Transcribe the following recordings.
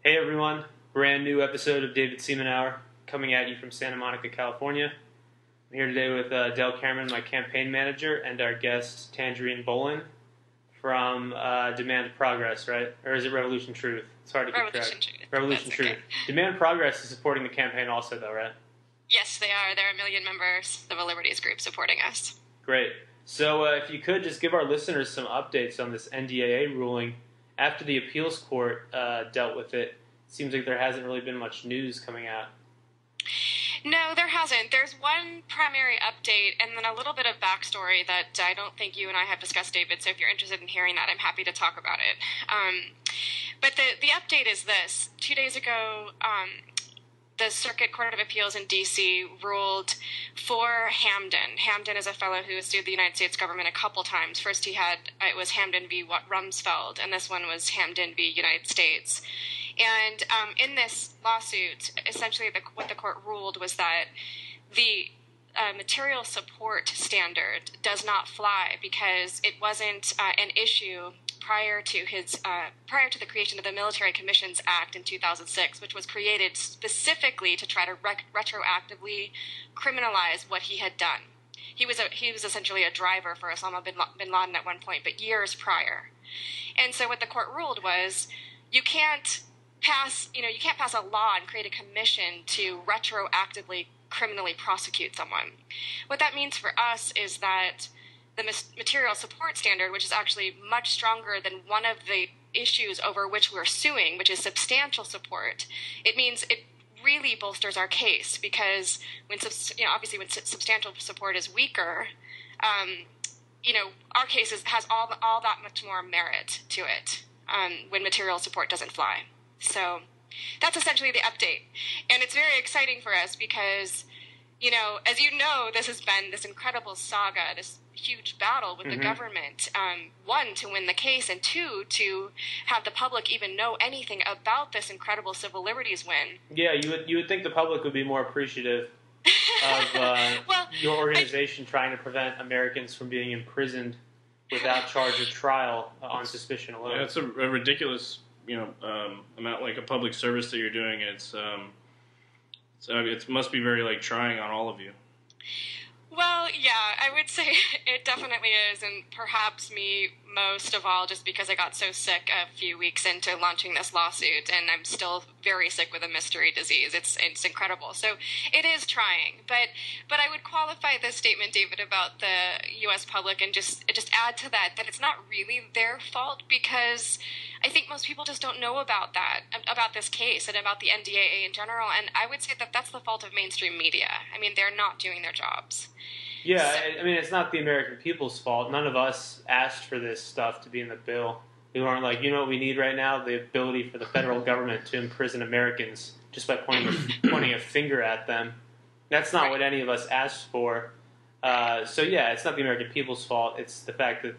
Hey everyone, brand new episode of David Seaman Hour coming at you from Santa Monica, California. I'm here today with Del Cameron, my campaign manager, and our guest Tangerine Bolin from Demand Progress, right? Or is it Revolution Truth? It's hard to keep track. Revolution Truth. Okay. Demand Progress is supporting the campaign also, though, right? Yes, they are. There are 1 million members, Civil Liberties Group, supporting us. Great. So if you could just give our listeners some updates on this NDAA ruling. After the appeals court dealt with it, it seems like there hasn't really been much news coming out. No, there hasn't. There's one primary update and then a little bit of backstory that I don't think you and I have discussed, David, so if you're interested in hearing that, I'm happy to talk about it. But the update is this. 2 days ago, the Circuit Court of Appeals in D.C. ruled for Hamden. Hamden is a fellow who has sued the United States government a couple times. First it was Hamden v. Rumsfeld, and this one was Hamden v. United States. And in this lawsuit, essentially what the court ruled was that the material support standard does not fly because it wasn't an issue prior to the creation of the Military Commissions Act in 2006, which was created specifically to try to retroactively criminalize what he had done. He was essentially a driver for Osama bin Laden at one point, but years prior. And so what the court ruled was you can't pass a law and create a commission to retroactively criminally prosecute someone. What that means for us is that the material support standard, which is actually much stronger than one of the issues over which we're suing, which is substantial support, it means it really bolsters our case because obviously when substantial support is weaker, our case has all that much more merit to it when material support doesn't fly. So that's essentially the update. And it's very exciting for us because, as you know, this has been this incredible saga, this huge battle with the government, one, to win the case, and two, to have the public even know anything about this incredible civil liberties win. Yeah, you would think the public would be more appreciative of your organization trying to prevent Americans from being imprisoned without charge or trial on suspicion alone. Yeah, it's a ridiculous amount, like a public service that you're doing. It must be very trying on all of you. Well, yeah, I would say it definitely is, and perhaps me most of all, just because I got so sick a few weeks into launching this lawsuit, and I'm still very sick with a mystery disease. It's incredible. So it is trying, but I would qualify this statement, David, about the U.S. public, and just add to that it's not really their fault, because I think most people just don't know about this case and about the NDAA in general, and I would say that that's the fault of mainstream media. I mean, they're not doing their jobs. Yeah, I mean, it's not the American people's fault. None of us asked for this stuff to be in the bill. We weren't like, what we need right now? The ability for the federal government to imprison Americans just by pointing a finger at them. That's not what any of us asked for. So yeah, it's not the American people's fault. It's the fact that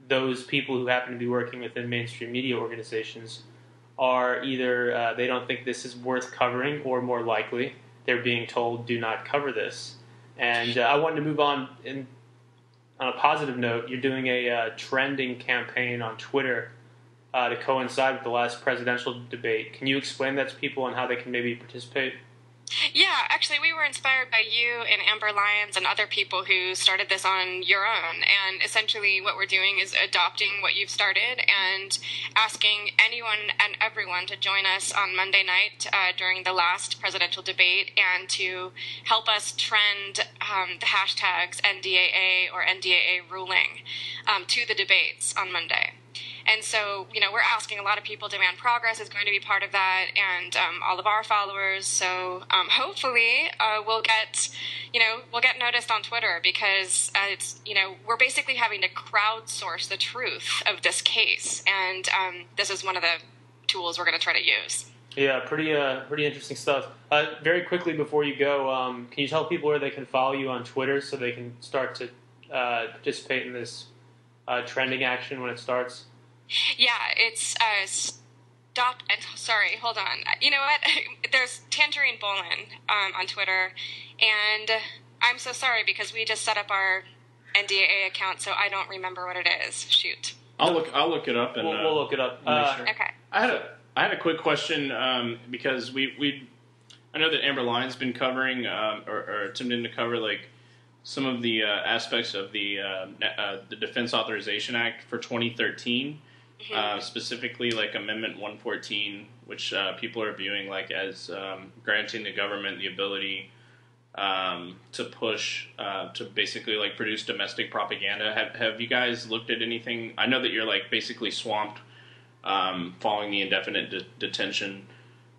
those people who happen to be working within mainstream media organizations are either they don't think this is worth covering, or more likely, they're being told, do not cover this. And I wanted to move on on a positive note. You're doing a trending campaign on Twitter to coincide with the last presidential debate. Can you explain that to people and how they can maybe participate? Yeah, actually, we were inspired by you and Amber Lyons and other people who started this on your own. And essentially what we're doing is adopting what you've started and asking anyone and everyone to join us on Monday night during the last presidential debate and to help us trend the hashtags NDAA or NDAA ruling to the debates on Monday. And so, we're asking a lot of people. Demand Progress is going to be part of that, and all of our followers. So hopefully we'll get noticed on Twitter, because we're basically having to crowdsource the truth of this case, and this is one of the tools we're going to try to use. Yeah, pretty interesting stuff. Very quickly before you go, can you tell people where they can follow you on Twitter so they can start to participate in this trending action when it starts? Yeah, it's sorry, hold on. You know what? There's Tangerine Bolin on Twitter, and I'm so sorry because we just set up our NDAA account, so I don't remember what it is. Shoot. I'll look it up and we'll look it up. Make sure. Okay. I I had a quick question because I know that Amber Lyon's been covering or attempting to cover like some of the aspects of the Defense Authorization Act for 2013, specifically like Amendment 114, which people are viewing like as granting the government the ability to push to basically like produce domestic propaganda. Have you guys looked at anything? I know that you're like basically swamped following the indefinite detention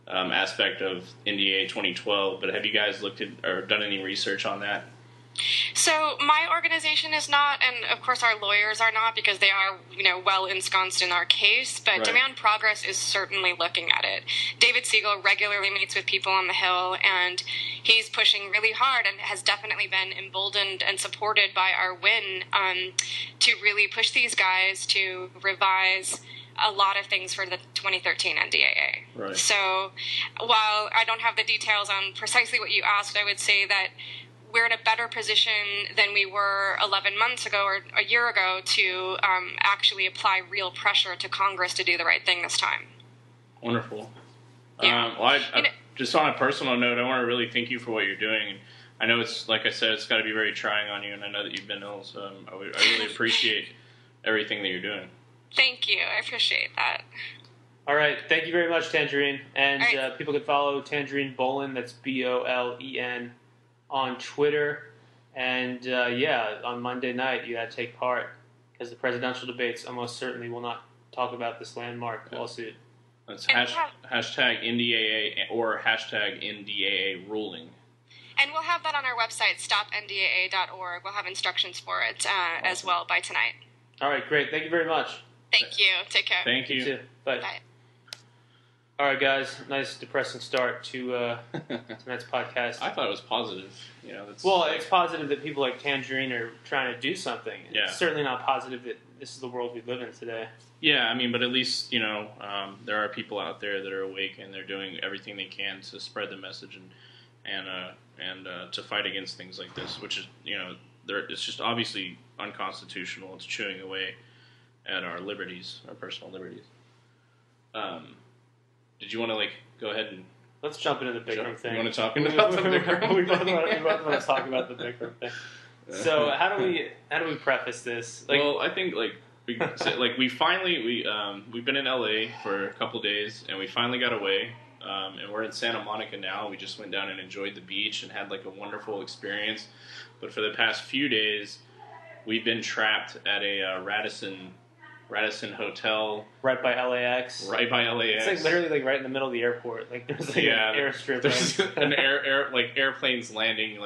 aspect of NDA 2012, but have you guys looked at or done any research on that? So my organization is not, and of course our lawyers are not, because they are, well ensconced in our case. But Right. Demand Progress is certainly looking at it. David Siegel regularly meets with people on the Hill, and he's pushing really hard, and has definitely been emboldened and supported by our win to really push these guys to revise a lot of things for the 2013 NDAA. Right. So while I don't have the details on precisely what you asked, I would say that we're in a better position than we were 11 months ago or a year ago to actually apply real pressure to Congress to do the right thing this time. Wonderful. Yeah. Well, just on a personal note, I want to really thank you for what you're doing. And I know it's, like I said, it's got to be very trying on you, and I know that you've been ill, so I really appreciate everything that you're doing. Thank you. I appreciate that. All right. Thank you very much, Tangerine. And All right. people can follow Tangerine Bolin, that's Bolen, on Twitter. And, on Monday night, you got to take part, because the presidential debates almost certainly will not talk about this landmark lawsuit. That's And hashtag NDAA or hashtag NDAA ruling. And we'll have that on our website, stopndaa.org. We'll have instructions for it as well by tonight. All right, great. Thank you very much. Thank you. Take care. Thank you. You too. Bye. Bye. All right, guys. Nice depressing start to tonight's podcast. I thought it was positive. That's Well, it's positive that people like Tangerine are trying to do something. Yeah. It's certainly not positive that this is the world we live in today. Yeah, I mean, but at least, there are people out there that are awake and they're doing everything they can to spread the message and to fight against things like this, which is, it's just obviously unconstitutional. It's chewing away at our liberties, our personal liberties. Did you want to, go ahead and... Let's jump into the Bikram thing. You want to talk about the Bikram? we both want to talk about the Bikram thing. So how do we preface this? Well, I think we've been in LA for a couple days and we finally got away, and we're in Santa Monica now. We just went down and enjoyed the beach and had a wonderful experience. But for the past few days, we've been trapped at a Radisson hotel right by LAX. Right by LAX. It's literally right in the middle of the airport. There's an airstrip. There's an airplane's landing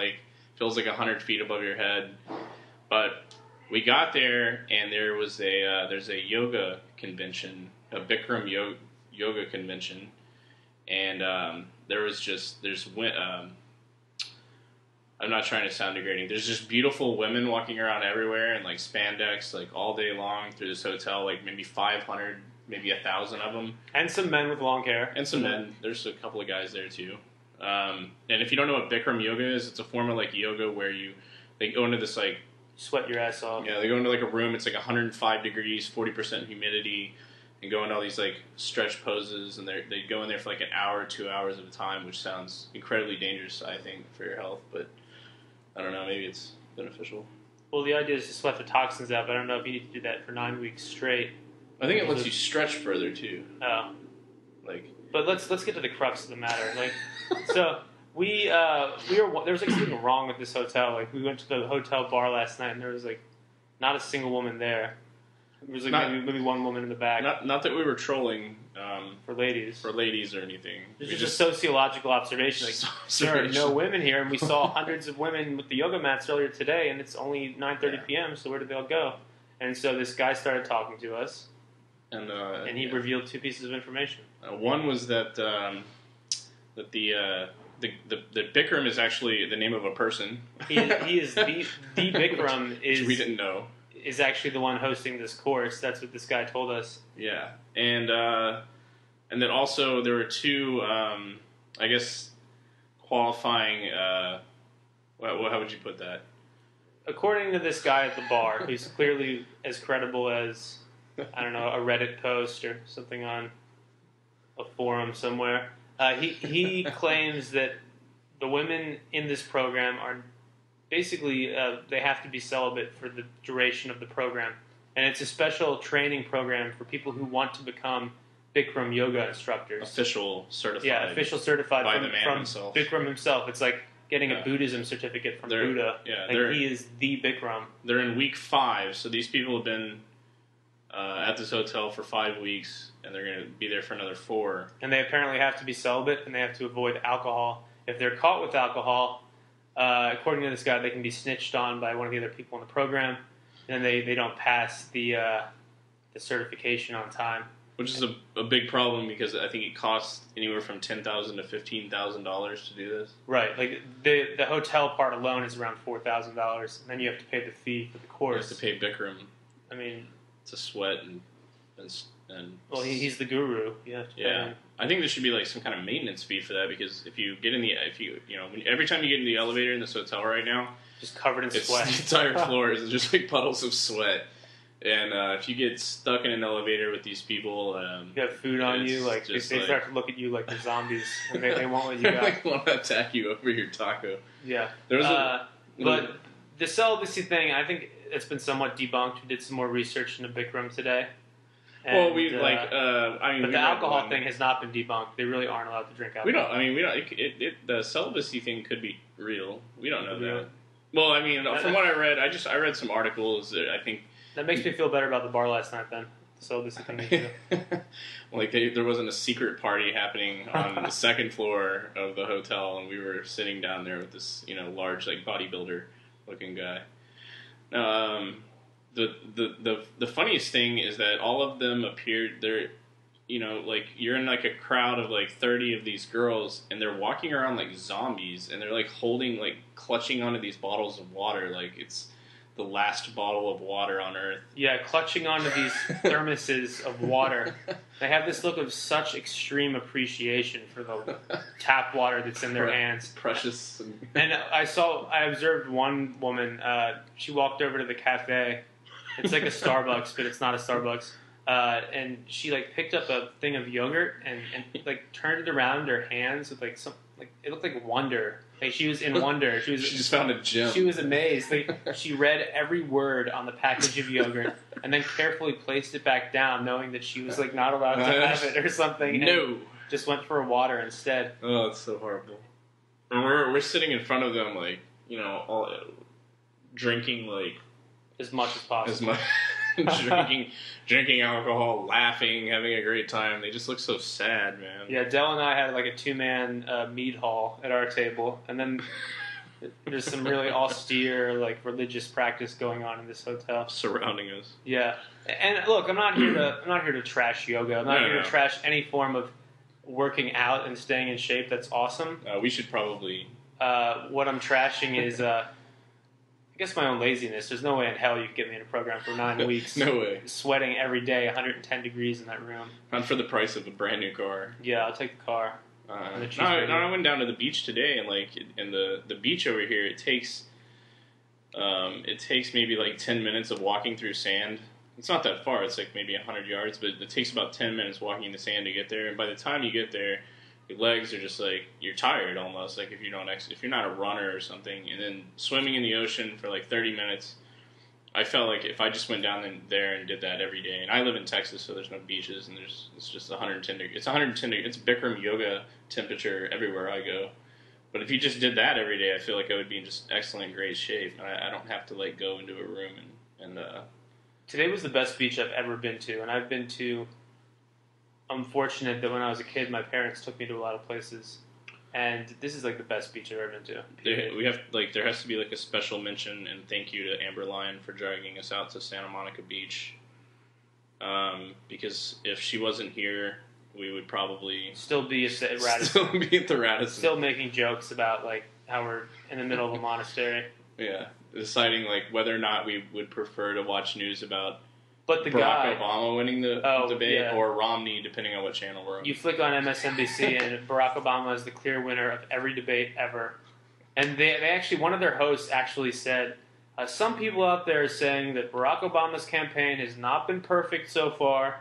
feels 100 feet above your head. But we got there and there was there's a yoga convention, a Bikram yoga convention, and I'm not trying to sound degrading. There's just beautiful women walking around everywhere in spandex all day long through this hotel, maybe 500, maybe 1,000 of them. And some men with long hair. And some men. There's a couple of guys there too. And if you don't know what Bikram yoga is, it's a form of yoga where they go into this sweat your ass off. Yeah, they go into a room. It's 105 degrees, 40% humidity, and go into all these stretch poses. And they go in there for an hour, 2 hours at a time, which sounds incredibly dangerous, I think, for your health. But I don't know, maybe it's beneficial. Well, the idea is to sweat the toxins out, but I don't know if you need to do that for 9 weeks straight. I think it lets you stretch further too. Oh, but let's get to the crux of the matter. So we were there was something wrong with this hotel. We went to the hotel bar last night, and there was not a single woman there. There was maybe one woman in the back. Not that we were trolling for ladies or anything. It's just a sociological observation. There are no women here, and we saw hundreds of women with the yoga mats earlier today, and it's only 9:30 p.m. So where did they all go? And so this guy started talking to us, and he revealed two pieces of information. One was that the Bikram is actually the name of a person. He is the Bikram is which we didn't know. Is actually the one hosting this course. That's what this guy told us. Yeah, and then also there were two, I guess, qualifying. How would you put that? According to this guy at the bar, who's clearly as credible as, I don't know, a Reddit post or something on a forum somewhere. He claims that the women in this program are basically they have to be celibate for the duration of the program, and it's a special training program for people who want to become Bikram yoga instructors. Official certified. Yeah, official certified by from, the man from himself. Bikram himself. It's like getting a Buddhism certificate from Buddha. Yeah, like he is the Bikram. They're in week 5, so these people have been at this hotel for 5 weeks, and they're going to be there for another 4. And they apparently have to be celibate, and they have to avoid alcohol. If they're caught with alcohol, according to this guy, they can be snitched on by one of the other people in the program, and they don't pass the certification on time. Which is a big problem because I think it costs anywhere from $10,000 to $15,000 to do this. Right, like the hotel part alone is around $4,000, and then you have to pay the fee for the course. You have to pay Bikram. I mean, it's a sweat and well, he's the guru. You have to pay him. I think there should be like some kind of maintenance fee for that because if you get in the every time you get in the elevator in this hotel right now, just covered in sweat. The entire floor is just like puddles of sweat. And if you get stuck in an elevator with these people, you have food on you, like they start to look at you like they're zombies, and they won't let you go. They want to attack you over your taco. Yeah, there was but the celibacy thing, I think it's been somewhat debunked. We did some more research into Bikram today. And, but the alcohol thing has not been debunked. They really aren't allowed to drink alcohol. We don't. The celibacy thing could be real. We don't know that. Well, I mean, from what I read, I read some articles that I think. That makes me feel better about the bar last night, then. So this thing. Like there wasn't a secret party happening on the second floor of the hotel, and we were sitting down there with this, large like bodybuilder looking guy. The funniest thing is that all of them appeared there. Like you're in like a crowd of like 30 of these girls, and they're walking around like zombies, and they're like clutching onto these bottles of water, like it's the last bottle of water on Earth. Yeah, clutching onto these thermoses of water. They have this look of such extreme appreciation for the tap water that's in their hands. Precious. And I observed one woman, she walked over to the cafe. It's like a Starbucks, but it's not a Starbucks. And she picked up a thing of yogurt and turned it around in her hands with it looked like wonder. Like she was in wonder. She just found a gem. She was amazed. She read every word on the package of yogurt and then carefully placed it back down, knowing that she was not allowed to have it or something. No, just went for a water instead. Oh, it's so horrible. And we're sitting in front of them, all drinking as much as possible. Drinking alcohol, laughing, having a great time. They just look so sad, man. Yeah, Dell and I had a 2-man mead hall at our table, and then there's some really austere religious practice going on in this hotel surrounding us. Yeah, and look, I'm not here to trash yoga. I'm not here to trash any form of working out and staying in shape. That's awesome. We should probably. What I'm trashing is. I guess my own laziness. There's no way in hell you could get me in a program for 9 weeks. No way. Sweating every day, 110 degrees in that room. Not for the price of a brand new car. Yeah, I'll take the car. I went down to the beach today, and the beach over here, it takes maybe 10 minutes of walking through sand. It's not that far. It's maybe 100 yards, but it takes about 10 minutes walking in the sand to get there. And by the time you get there, your legs are just you're tired almost, if you're not a runner or something. And then swimming in the ocean for 30 minutes, I felt like if I just went down there and did that every day. And I live in Texas, so there's no beaches, and it's just 110 degrees. It's 110 degrees. It's Bikram yoga temperature everywhere I go. But if you just did that every day, I feel like I would be in just excellent, great shape. I don't have to go into a room and Today was the best beach I've ever been to, and I've been to. I'm fortunate that when I was a kid, my parents took me to a lot of places, and this is the best beach I've ever been to. There has to be a special mention and thank you to Amber Lion for dragging us out to Santa Monica Beach, because if she wasn't here, we would probably still be at Radisson. Still be at the Radisson. Still making jokes about how we're in the middle of a monastery. Yeah, deciding whether or not we would prefer to watch news about. But the Barack Obama winning the debate, yeah. or Romney, depending on what channel we're on. You flick on MSNBC, and Barack Obama is the clear winner of every debate ever. And they actually, one of their hosts actually said, some people out there are saying that Barack Obama's campaign has not been perfect so far,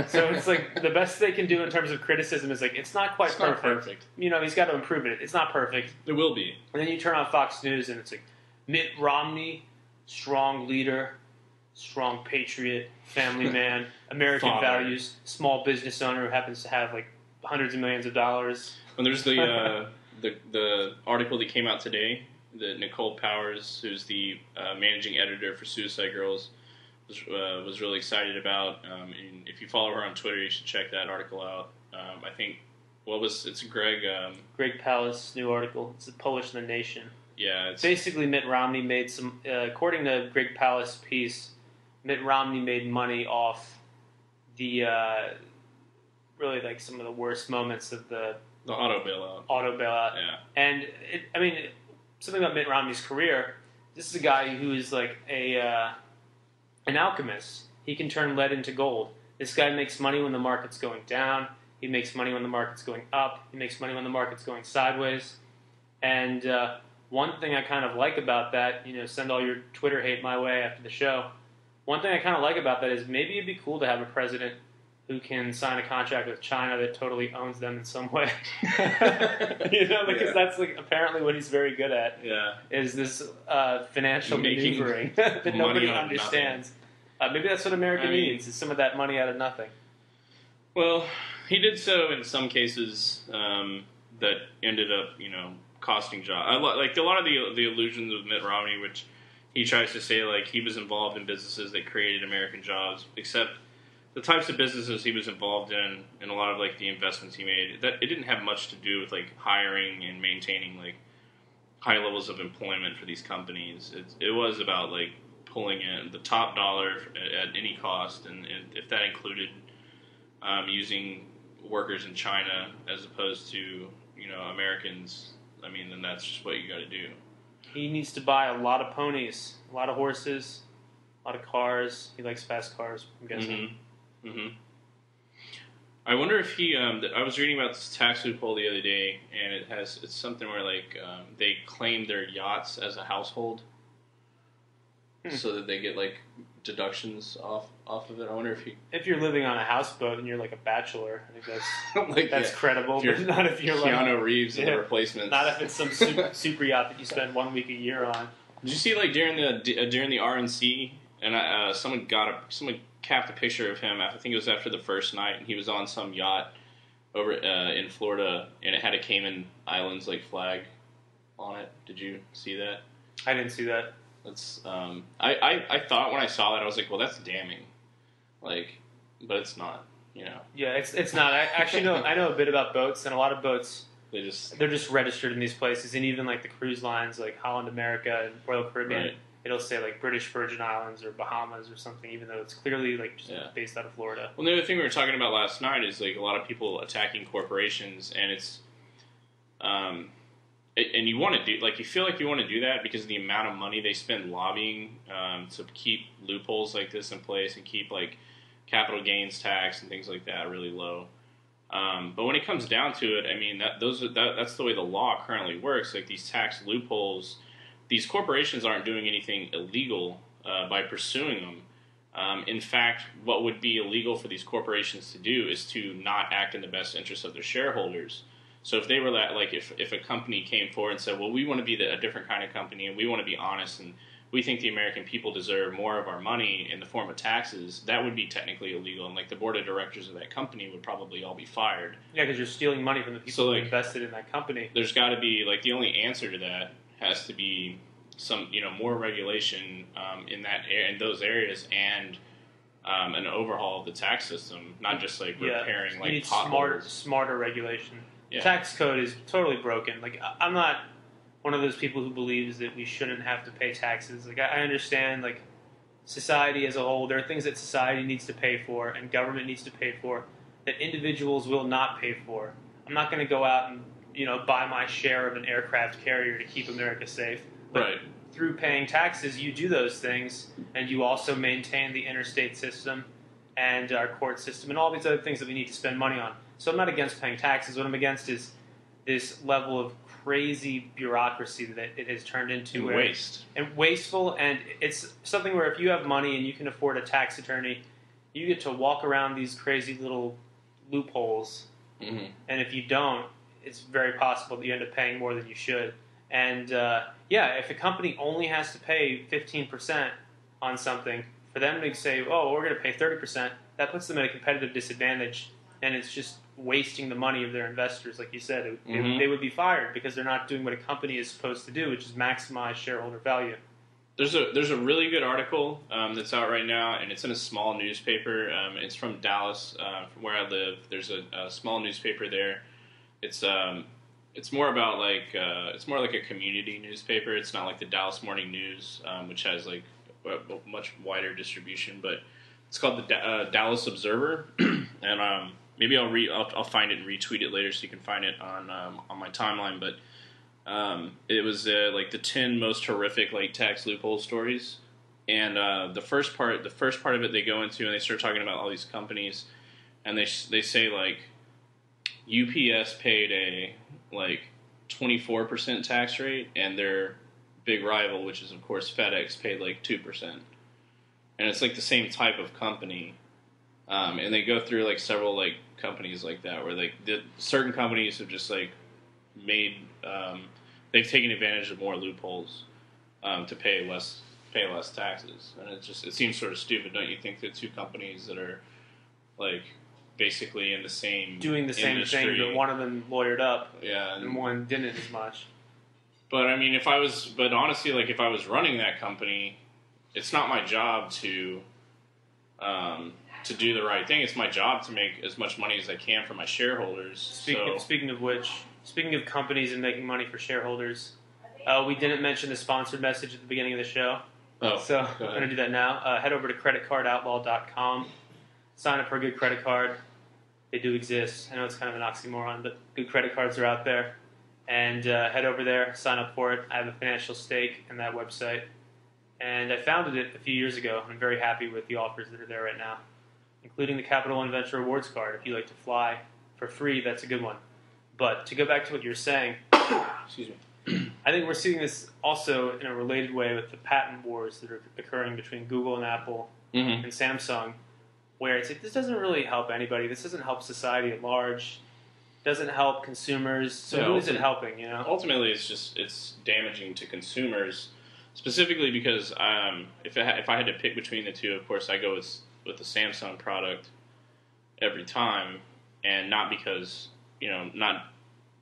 So it's like the best they can do in terms of criticism is like it's not quite perfect. Not perfect. You know, he's got to improve it. It's not perfect. It will be. And then you turn on Fox News and it's like Mitt Romney, strong leader, strong patriot, family man, American Father. values, small business owner who happens to have like hundreds of millions of dollars. And there's the article that came out today that Nicole Powers, who's the managing editor for Suicide Girls, was really excited about. And if you follow her on Twitter, you should check that article out. I think it's Greg. Greg Palast new article. It's published in The Nation. Yeah, it's Basically, Mitt Romney made some. According to Greg Palast's piece, Mitt Romney made money off the really like some of the worst moments of the auto bailout. Yeah, and something about Mitt Romney's career. This is a guy who is like an alchemist. He can turn lead into gold. This guy makes money when the market's going down. He makes money when the market's going up. He makes money when the market's going sideways. And one thing I kind of like about that, send all your Twitter hate my way after the show. One thing I kind of like about that is maybe it'd be cool to have a president who can sign a contract with China that totally owns them in some way. Because that's like apparently what he's very good at. Yeah. Is this financial maneuvering that nobody understands. Maybe that's what America needs, is some of that money out of nothing. Well, he did so in some cases that ended up, costing jobs. Like a lot of the illusions of Mitt Romney, which he tries to say like he was involved in businesses that created American jobs, except the types of businesses he was involved in and a lot of like the investments he made, that it didn't have much to do with like hiring and maintaining like high levels of employment for these companies. It was about like pulling in the top dollar at any cost, and if that included using workers in China as opposed to Americans, then that's just what you got to do. He needs to buy a lot of ponies, a lot of horses, a lot of cars. He likes fast cars, I'm guessing. Mm-hmm. I wonder if he. I was reading about this tax loophole the other day, and it's something where like they claim their yachts as a household, so that they get like deductions off of it. I wonder if you're living on a houseboat and you're like a bachelor, I think that's that's credible. But not if you're Keanu like Reeves and the Replacements. Not if it's some super yacht that you spend 1 week a year on. Did you see like during the RNC, and someone capped a picture of him. I think it was after the first night, and he was on some yacht over in Florida, and it had a Cayman Islands like flag on it. Did you see that? I didn't see that. That's I thought when I saw that, I was like, well, that's damning, like, but it's not, Yeah, it's not. I know a bit about boats, and a lot of boats they're just registered in these places, and even like the cruise lines like Holland America and Royal Caribbean. Right. It'll say like British Virgin Islands or Bahamas or something, even though it's clearly like just based out of Florida. Well, the other thing we were talking about last night is like a lot of people attacking corporations, and it's, and you want to do like you feel like you want to do that because of the amount of money they spend lobbying to keep loopholes like this in place and keep like capital gains tax and things like that really low. But when it comes down to it, that's the way the law currently works. Like these tax loopholes. These corporations aren't doing anything illegal by pursuing them. In fact, what would be illegal for these corporations to do is to not act in the best interest of their shareholders. So if they were if a company came forward and said, well, we want to be a different kind of company and we want to be honest and we think the American people deserve more of our money in the form of taxes, that would be technically illegal. And like the board of directors of that company would probably all be fired. Yeah, because you're stealing money from the people who invested in that company. There's got to be the only answer to that has to be some more regulation in those areas and an overhaul of the tax system, not just repairing you need potholes. smarter regulation. Yeah. The tax code is totally broken. Like I'm not one of those people who believes that we shouldn't have to pay taxes. Like I understand like society as a whole, there are things that society needs to pay for and government needs to pay for that individuals will not pay for. I'm not going to go out and buy my share of an aircraft carrier to keep America safe. But right. Through paying taxes, you do those things, and you also maintain the interstate system and our court system and all these other things that we need to spend money on. So I'm not against paying taxes. What I'm against is this level of crazy bureaucracy that it has turned into. And waste. And wasteful, and it's something where if you have money and you can afford a tax attorney, you get to walk around these crazy little loopholes, and if you don't, it's very possible that you end up paying more than you should. And if a company only has to pay 15% on something, for them to say, "Oh, we're going to pay 30%," that puts them at a competitive disadvantage, and it's just wasting the money of their investors. Like you said, they would be fired because they're not doing what a company is supposed to do, which is maximize shareholder value. There's a really good article that's out right now, and it's in a small newspaper. It's from Dallas, from where I live. There's a small newspaper there. It's more about it's more like a community newspaper. It's not like the Dallas Morning News, which has like a much wider distribution. But it's called the Dallas Observer, and maybe I'll find it and retweet it later so you can find it on my timeline. But it was like the 10 most horrific like tax loophole stories, and the first part of it they go into and they start talking about all these companies, and they say like UPS paid a like 24% tax rate, and their big rival, which is of course FedEx, paid like 2%, and it's like the same type of company, and they go through like several like companies like that where like certain companies have just like made they've taken advantage of more loopholes to pay less taxes, and it seems sort of stupid, don't you think, that two companies that are like basically in the same doing the same industry, thing, but one of them lawyered up, yeah, and one didn't as much. But I mean, honestly, like if I was running that company, it's not my job to do the right thing. It's my job to make as much money as I can for my shareholders. Speaking of companies and making money for shareholders, we didn't mention the sponsored message at the beginning of the show. Oh, so I'm going to do that now. Head over to creditcardoutlaw.com. Sign up for a good credit card. They do exist. I know it's kind of an oxymoron, but good credit cards are out there. And head over there, sign up for it. I have a financial stake in that website. And I founded it a few years ago. I'm very happy with the offers that are there right now, including the Capital One Venture Rewards card. If you like to fly for free, that's a good one. But to go back to what you were saying, excuse me, I think we're seeing this also in a related way with the patent wars that are occurring between Google and Apple and Samsung, where it's like, this doesn't really help anybody. This doesn't help society at large. Doesn't help consumers. So who is it helping? You know, ultimately, it's damaging to consumers, specifically because if I had to pick between the two, of course, I go with the Samsung product every time, and not because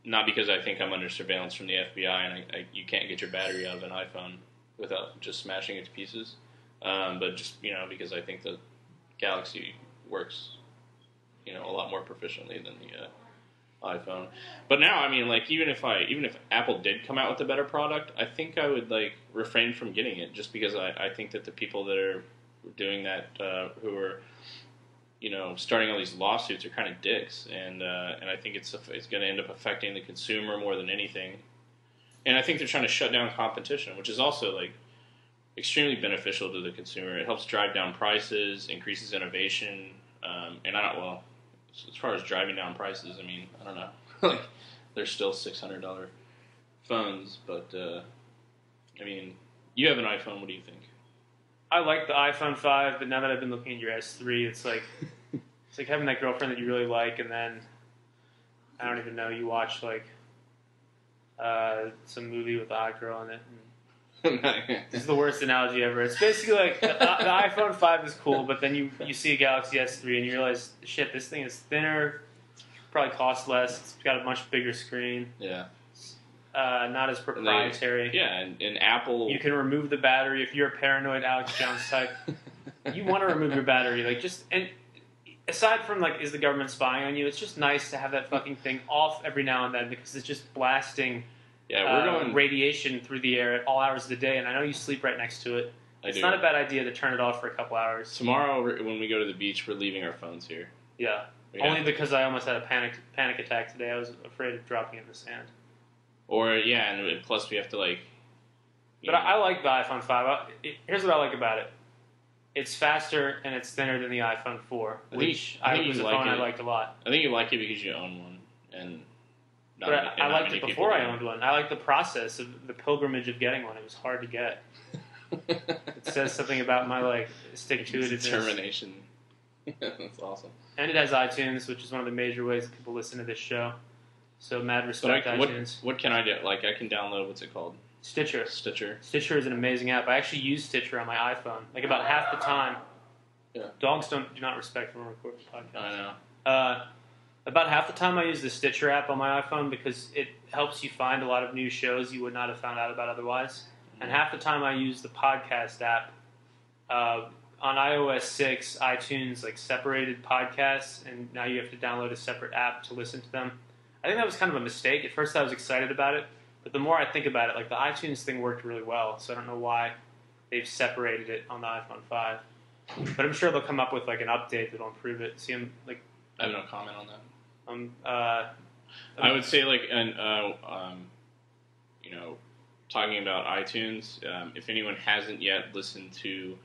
not because I think I'm under surveillance from the FBI and you can't get your battery out of an iPhone without just smashing it to pieces, but just because I think the Galaxy works a lot more proficiently than the iPhone. But now, I mean, like even if Apple did come out with a better product, I think I would like refrain from getting it just because I think that the people that are doing that who are starting all these lawsuits are kind of dicks, and I think it's going to end up affecting the consumer more than anything. And I think they're trying to shut down competition, which is also like extremely beneficial to the consumer. It helps drive down prices, increases innovation, and as far as driving down prices, I mean, I don't know. Like, they're still $600 phones, but I mean, you have an iPhone. What do you think? I like the iPhone 5, but now that I've been looking at your S3, it's like having that girlfriend that you really like, and then I don't even know, you watch like some movie with a hot girl in it. This is the worst analogy ever. It's basically like the iPhone 5 is cool, but then you see a Galaxy S3 and you realize, shit, this thing is thinner, probably costs less, it's got a much bigger screen. Yeah. Not as proprietary. And Apple... You can remove the battery if you're a paranoid Alex Jones type. You want to remove your battery. And aside from, like, is the government spying on you, it's just nice to have that fucking thing off every now and then because it's just blasting... Yeah, we're going radiation through the air at all hours of the day, and I know you sleep right next to it. It's not a bad idea to turn it off for a couple hours. Tomorrow, when we go to the beach, we're leaving our phones here. Yeah, only because I almost had a panic attack today. I was afraid of dropping it in the sand. And plus we have to like. But I like the iPhone 5. Here's what I like about it: it's faster and it's thinner than the iPhone 4, which was a phone I liked a lot. I think you like it because you own one, and. I liked it before I owned one. I liked the process of the pilgrimage of getting one. It was hard to get. It says something about my stick-to-itiveness. Determination. That's awesome. And it has iTunes, which is one of the major ways that people listen to this show. So mad respect, iTunes. What can I do? Like, I can download, what's it called? Stitcher. Stitcher is an amazing app. I actually use Stitcher on my iPhone. Like, about half the time. Yeah. Dogs do not respect when we're recording podcasts. I know. About half the time I use the Stitcher app on my iPhone because it helps you find a lot of new shows you would not have found out about otherwise. And half the time I use the podcast app. On iOS 6, iTunes like separated podcasts, and now you have to download a separate app to listen to them. I think that was kind of a mistake. At first I was excited about it, but the more I think about it, like the iTunes thing worked really well, so I don't know why they've separated it on the iPhone 5. But I'm sure they'll come up with like an update that'll improve it. See, like I have no comment on that. I would say, like, talking about iTunes, if anyone hasn't yet listened to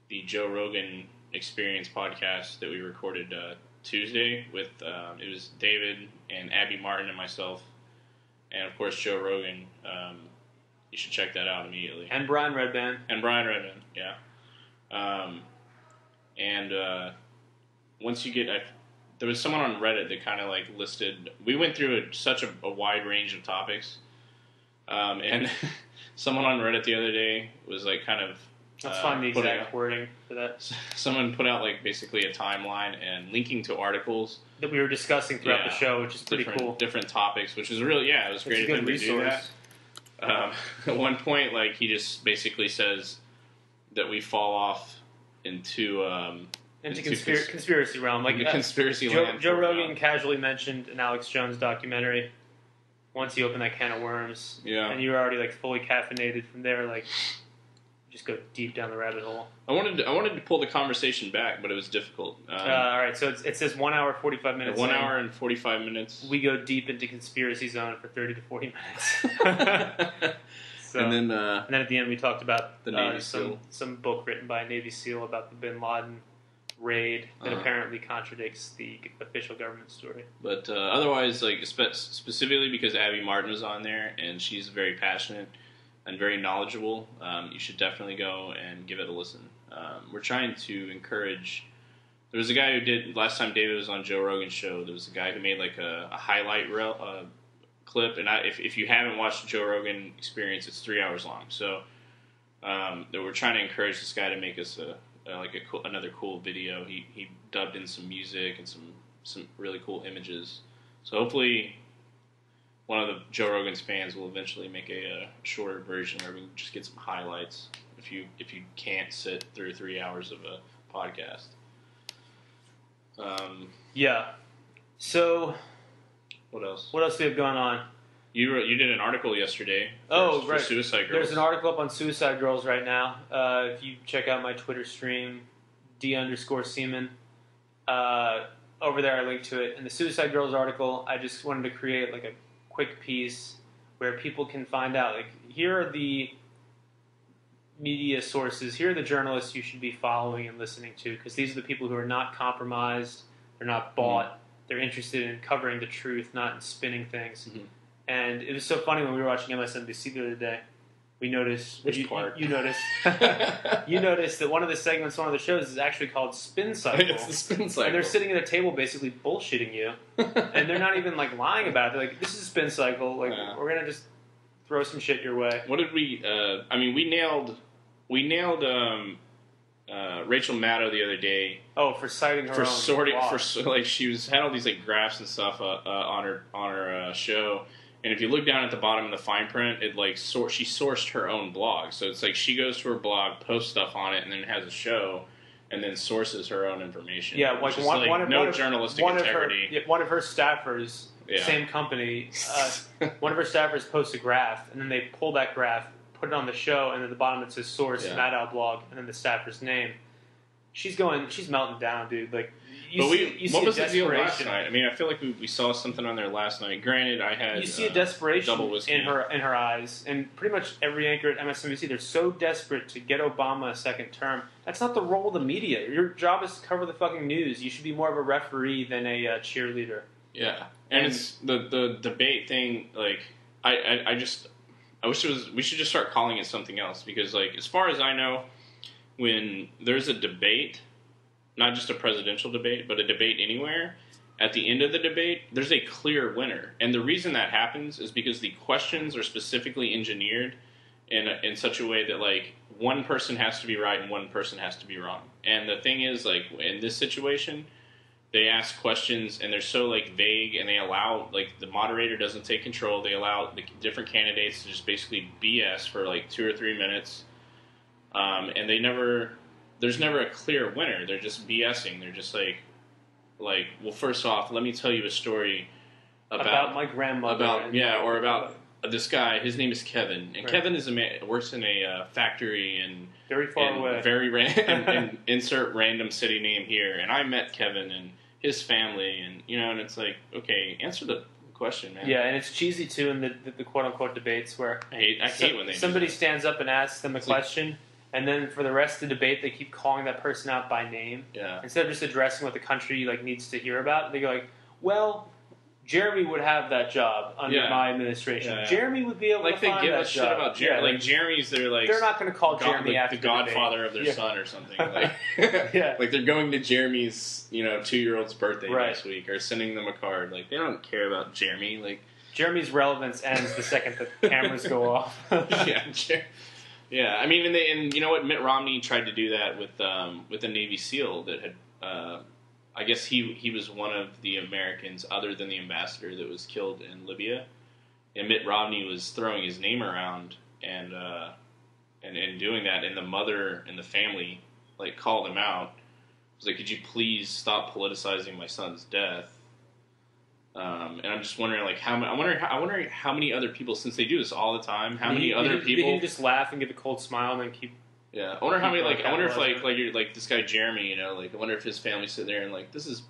the Joe Rogan Experience podcast that we recorded Tuesday with, it was David and Abby Martin and myself, and of course Joe Rogan. You should check that out immediately. And Brian Redband. Yeah. Once you get... there was someone on Reddit that kind of like listed... We went through such a wide range of topics. And someone on Reddit the other day was like kind of... Let's find the exact wording for that. Someone put out like basically a timeline and linking to articles that we were discussing throughout the show, which is pretty cool. Different topics, which is really, it was great of him to do that. At one point, like, he just basically says that we fall off into conspiracy realm, like conspiracy land. Joe Rogan casually mentioned an Alex Jones documentary. Once you open that can of worms, and you were already like fully caffeinated from there, like just go deep down the rabbit hole. I wanted to pull the conversation back, but it was difficult. All right, so it says 1 hour 45 minutes. 1 hour and 45 minutes. We go deep into conspiracy zone for 30 to 40 minutes. And then at the end we talked about the Navy SEAL. some book written by a Navy SEAL about the Bin Laden raid that apparently contradicts the official government story. But otherwise, like specifically because Abby Martin was on there and she's very passionate and very knowledgeable, you should definitely go and give it a listen. We're trying to encourage... There was a guy who did... Last time David was on Joe Rogan's show, there was a guy who made like a highlight clip. And if you haven't watched the Joe Rogan Experience, it's 3 hours long. So that we're trying to encourage this guy to make us another cool video. He dubbed in some music and some really cool images. So hopefully... one of the Joe Rogan's fans will eventually make a shorter version where we can just get some highlights if you can't sit through 3 hours of a podcast. Yeah. So, what else? What else do we have going on? You did an article yesterday for Suicide Girls. There's an article up on Suicide Girls right now. If you check out my Twitter stream, D_Seaman, over there I linked to it. In the Suicide Girls article, I just wanted to create like a quick piece where people can find out, like, here are the media sources, here are the journalists you should be following and listening to, because these are the people who are not compromised, they're not bought, they're interested in covering the truth, not in spinning things. And it was so funny when we were watching MSNBC the other day. We noticed... Which part? You noticed. You noticed that one of the segments, one of the shows, is actually called Spin Cycle. It's the Spin Cycle. And they're sitting at a table basically bullshitting you. And they're not even, like, lying about it. They're like, this is a Spin Cycle. Like, we're going to just throw some shit your way. What did we... we nailed Rachel Maddow the other day. Oh, for citing her own blog. She had all these, like, graphs and stuff on her show. And if you look down at the bottom of the fine print, it like she sourced her own blog. So it's like she goes to her blog, posts stuff on it, and then has a show, and then sources her own information. Yeah, like no journalistic integrity. One of her staffers, same company, one of her staffers posts a graph, and then they pull that graph, put it on the show, and at the bottom it says source, Maddow blog, and then the staffer's name. She's melting down, dude. Like, what was the deal last night? I mean, I feel like we saw something on there last night. Granted, I had... You see a desperation in her eyes, and pretty much every anchor at MSNBC, they're so desperate to get Obama a second term. That's not the role of the media. Your job is to cover the fucking news. You should be more of a referee than a cheerleader. Yeah, and it's the debate thing. Like, I wish we should just start calling it something else, because, like, as far as I know, when there's a debate, not just a presidential debate, but a debate anywhere, at the end of the debate, there's a clear winner. And the reason that happens is because the questions are specifically engineered in such a way that, like, one person has to be right and one person has to be wrong. And the thing is, like, in this situation, they ask questions and they're so, like, vague, and they allow, like, the moderator doesn't take control. They allow the different candidates to just basically BS for, like, 2 or 3 minutes. And there's never a clear winner. They're just BSing. They're just like, well, first off, let me tell you a story about my grandmother. Or about this guy. His name is Kevin, and right. Kevin is works in a factory in very far away, and insert random city name here. And I met Kevin and his family, and and it's like, okay, answer the question, man. Yeah, and it's cheesy too in the quote unquote debates where I hate when somebody stands up and asks them a question. Like, and then for the rest of the debate, they keep calling that person out by name. Yeah. Instead of just addressing what the country needs to hear about, they go like, "Well, Jeremy would have that job under my administration. Yeah. Jeremy would be able to find that job." Like they give a shit about Jeremy. Yeah, like Jeremy's, they're not going to call Jeremy after the godfather of their son or something. Like, like they're going to Jeremy's 2-year-old's birthday next week or sending them a card. Like they don't care about Jeremy. Like Jeremy's relevance ends the second the cameras go off. Yeah, I mean, and you know what? Mitt Romney tried to do that with a Navy SEAL that had, I guess he was one of the Americans other than the ambassador that was killed in Libya, and Mitt Romney was throwing his name around and doing that, and the mother and the family called him out. It was like, could you please stop politicizing my son's death? And I'm just wondering, I wonder how many other people, since they do this all the time, how many other people they can just laugh and give a cold smile and then keep. Yeah, I wonder how many. I wonder if you're this guy Jeremy, I wonder if his family's sitting there and this is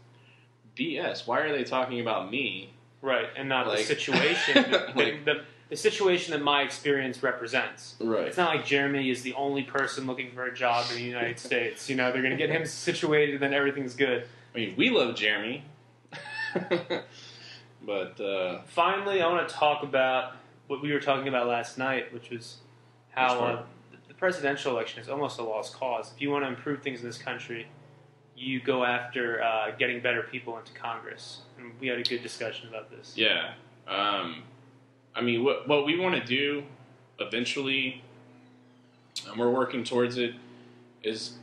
BS. Why are they talking about me? Right, and not the situation. The situation that my experience represents. Right. It's not like Jeremy is the only person looking for a job in the United States. They're going to get him situated, and then everything's good. I mean, we love Jeremy. But finally, I want to talk about what we were talking about last night, which was how the presidential election is almost a lost cause. If you want to improve things in this country, you go after getting better people into Congress. And we had a good discussion about this. Yeah. I mean, what we want to do eventually, and we're working towards it, is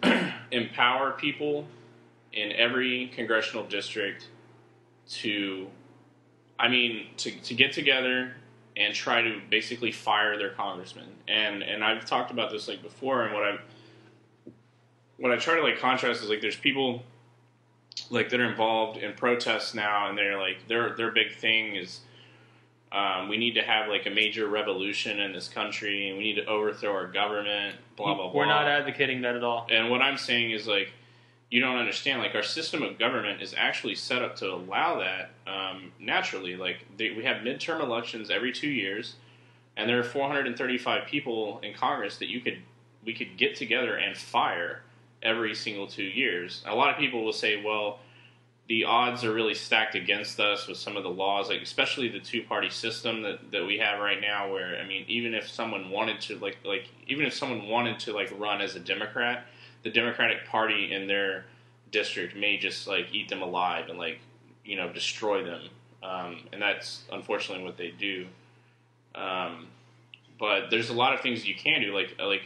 empower people in every congressional district to get together and try to basically fire their congressman. And I've talked about this before, and what I try to contrast is there's people that are involved in protests now, and they're their big thing is we need to have a major revolution in this country, and we need to overthrow our government, blah blah blah. We're not advocating that at all. And what I'm saying is you don't understand. Our system of government is actually set up to allow that naturally. We have midterm elections every 2 years, and there are 435 people in Congress that we could get together and fire every single 2 years. A lot of people will say, well, the odds are really stacked against us with some of the laws, especially the two-party system that we have right now, where even if someone wanted to run as a Democrat, the Democratic Party in their district may just eat them alive and destroy them, and that's unfortunately what they do. But there's a lot of things you can do.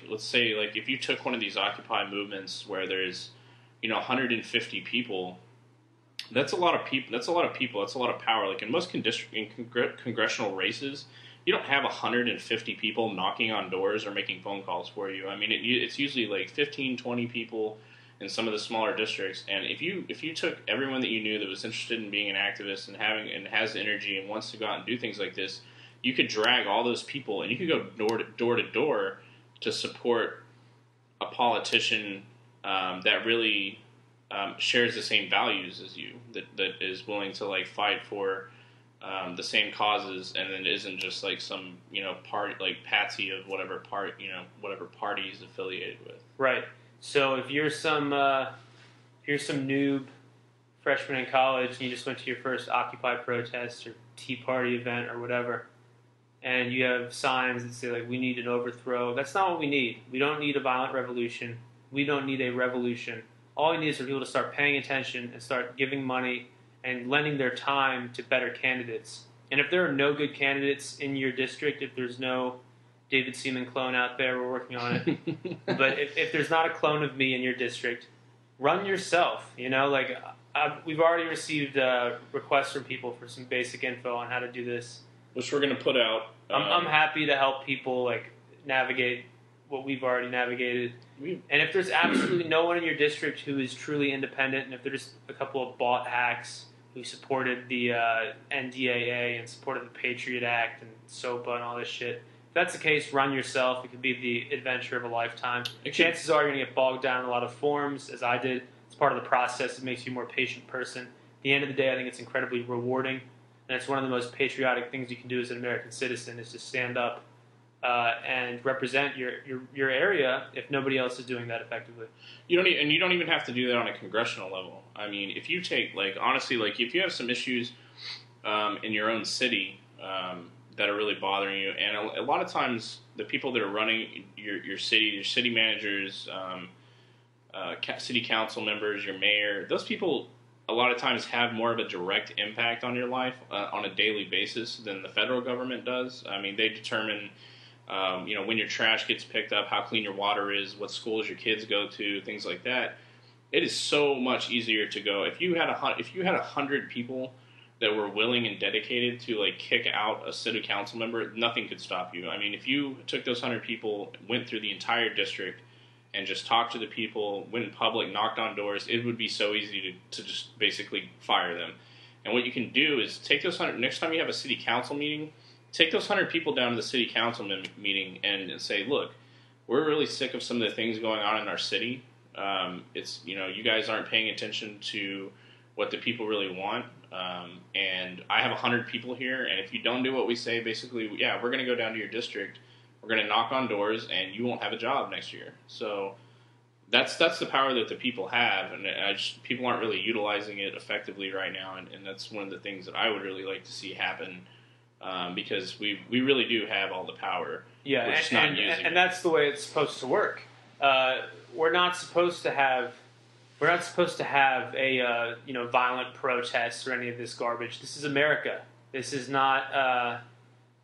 Let's say if you took one of these Occupy movements where there's 150 people, that's a lot of people. That's a lot of people. That's a lot of power. In most congressional races, you don't have 150 people knocking on doors or making phone calls for you. It's usually 15, 20 people in some of the smaller districts. And if you took everyone that you knew that was interested in being an activist and has energy and wants to go out and do things like this, you could drag all those people and you could go door to door to support a politician that really shares the same values as you, that is willing to fight for the same causes, and then isn't just some party patsy of whatever party he's affiliated with. Right. So if you're some noob freshman in college and you just went to your first Occupy protest or Tea Party event or whatever, and you have signs that say we need an overthrow, that's not what we need. We don't need a violent revolution. We don't need a revolution. All we need is for people to start paying attention and start giving money and lending their time to better candidates. And if there are no good candidates in your district, if there's no David Seaman clone out there, we're working on it. But if there's not a clone of me in your district, run yourself. You know, like we've already received requests from people for some basic info on how to do this, which we're going to put out. I'm happy to help people like navigate what we've already navigated. And if there's absolutely no one in your district who is truly independent, and if there's a couple of bought hacks who supported the NDAA and supported the Patriot Act and SOPA and all this shit, if that's the case, run yourself. It could be the adventure of a lifetime. Chances are you're going to get bogged down in a lot of forms, as I did. It's part of the process. It makes you a more patient person. At the end of the day, I think it's incredibly rewarding, and it's one of the most patriotic things you can do as an American citizen is to stand up and represent your area if nobody else is doing that effectively. You don't even have to do that on a congressional level. I mean, if you take, like, honestly, like, if you have some issues in your own city that are really bothering you, and a lot of times the people that are running your city managers, city council members, your mayor, those people a lot of times have more of a direct impact on your life on a daily basis than the federal government does. I mean, they determine when your trash gets picked up, how clean your water is, what schools your kids go to, things like that. It is so much easier to go. If you had 100 people that were willing and dedicated to like kick out a city council member, nothing could stop you. I mean, if you took those 100 people, went through the entire district, and just talked to the people, went in public, knocked on doors, it would be so easy to just basically fire them. And what you can do is take those 100, next time you have a city council meeting, take those 100 people down to the city council meeting and say, look, we're really sick of some of the things going on in our city. You guys aren't paying attention to what the people really want. And I have 100 people here, and if you don't do what we say, basically, we're going to go down to your district, we're going to knock on doors, and you won't have a job next year. So that's the power that the people have, and people aren't really utilizing it effectively right now, and that's one of the things that I would really like to see happen, because we really do have all the power. Yeah, we're just not using it. And that's the way it's supposed to work. We're not supposed to have a violent protests or any of this garbage. This is America. This is not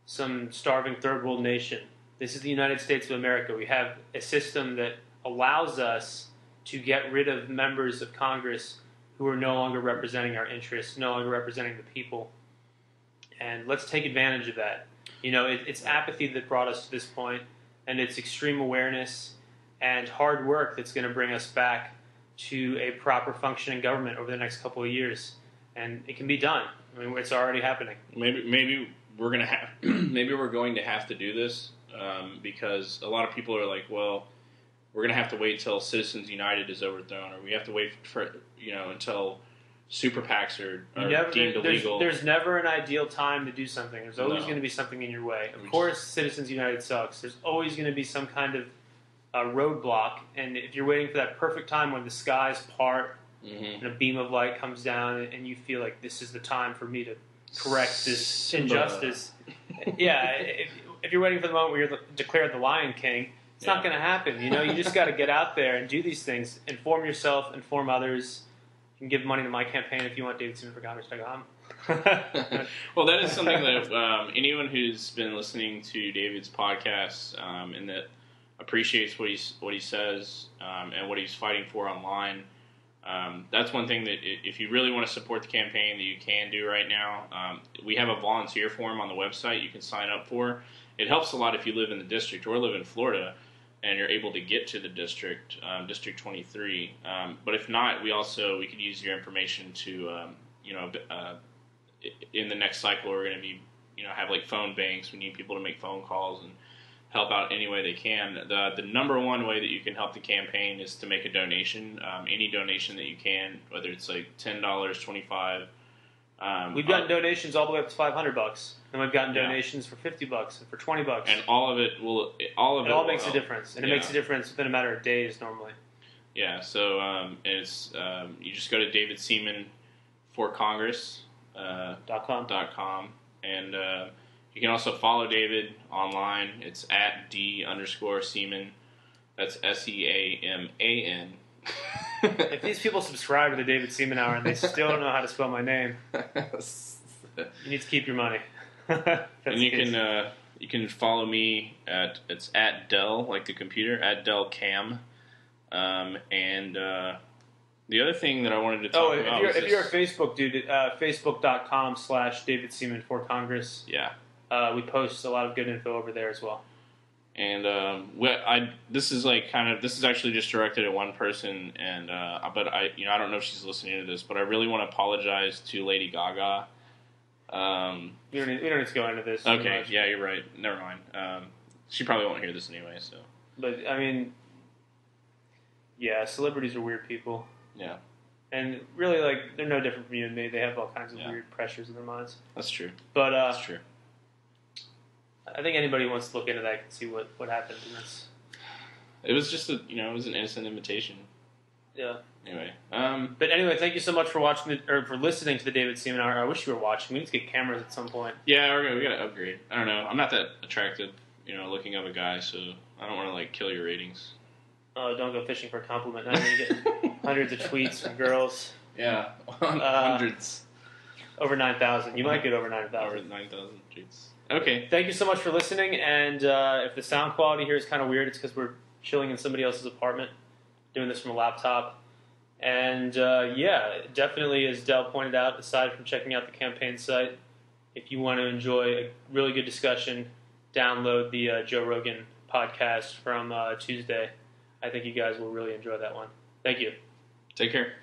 some starving third world nation. This is the United States of America. We have a system that allows us to get rid of members of Congress who are no longer representing our interests, no longer representing the people. And let's take advantage of that. It's apathy that brought us to this point, and it's extreme awareness and hard work that's going to bring us back to a proper functioning government over the next couple of years. And it can be done. I mean, it's already happening. Maybe we're going to have to do this. Because a lot of people are like, well, we're going to have to wait till Citizens United is overthrown, or we have to wait for until super PACs are deemed illegal. There's never an ideal time to do something. There's always going to be something in your way. Of course, Citizens United sucks. There's always going to be some kind of roadblock, and if you're waiting for that perfect time when the skies part and a beam of light comes down, and you feel like this is the time for me to correct this injustice, if you're waiting for the moment where you're declared the Lion King, it's not going to happen. You just got to get out there and do these things. Inform yourself, inform others. You can give money to my campaign if you want, davidseamanforcongress.com. Well, that is something that anyone who's been listening to David's podcast and that appreciates what he says and what he's fighting for online, that's one thing that if you really want to support the campaign that you can do right now. We have a volunteer form on the website you can sign up for. It helps a lot if you live in the district or live in Florida and you're able to get to the district, District 23. But if not, we could use your information to, in the next cycle we're going to be, have like phone banks. We need people to make phone calls and help out any way they can. The number one way that you can help the campaign is to make a donation. Any donation that you can, whether it's like $10, $25. We've gotten donations all the way up to $500, and we've gotten donations for $50 and for $20. And all of it makes a difference, and it makes a difference within a matter of days normally. Yeah, so it's you just go to davidseamanforcongress.com, and you can also follow David online. It's at D_Seaman. That's SEAMAN. If these people subscribe to the David Seaman Hour and they still don't know how to spell my name, you need to keep your money. And you can follow me it's at Dell, like the computer, at Dell Cam. And the other thing that I wanted to talk about if you're a Facebook dude, facebook.com/David Seaman for Congress. Yeah. We post a lot of good info over there as well. And this is actually just directed at one person, and but I don't know if she's listening to this, but I really want to apologize to Lady Gaga. We don't need to go into this. Okay, yeah, you're right. Never mind. She probably won't hear this anyway. So, but I mean, yeah, celebrities are weird people. Yeah, and really, like, they're no different from you and me. They have all kinds of weird pressures in their minds. That's true. But that's true. I think anybody who wants to look into that can see what happened in this. It was just it was an innocent invitation. Yeah. Anyway. But anyway, thank you so much for watching for listening to the David Seaman Hour. I wish you were watching. We need to get cameras at some point. Yeah, we gotta upgrade. I don't know. I'm not that attractive, looking up a guy, so I don't want to kill your ratings. Oh, don't go fishing for a compliment. Now you get hundreds of tweets from girls. Yeah, hundreds. Over 9,000. You might get over 9,000. Over 9,000 tweets. Okay. Thank you so much for listening. And if the sound quality here is kind of weird, it's because we're chilling in somebody else's apartment, doing this from a laptop. And definitely, as Del pointed out, aside from checking out the campaign site, if you want to enjoy a really good discussion, download the Joe Rogan podcast from Tuesday. I think you guys will really enjoy that one. Thank you. Take care.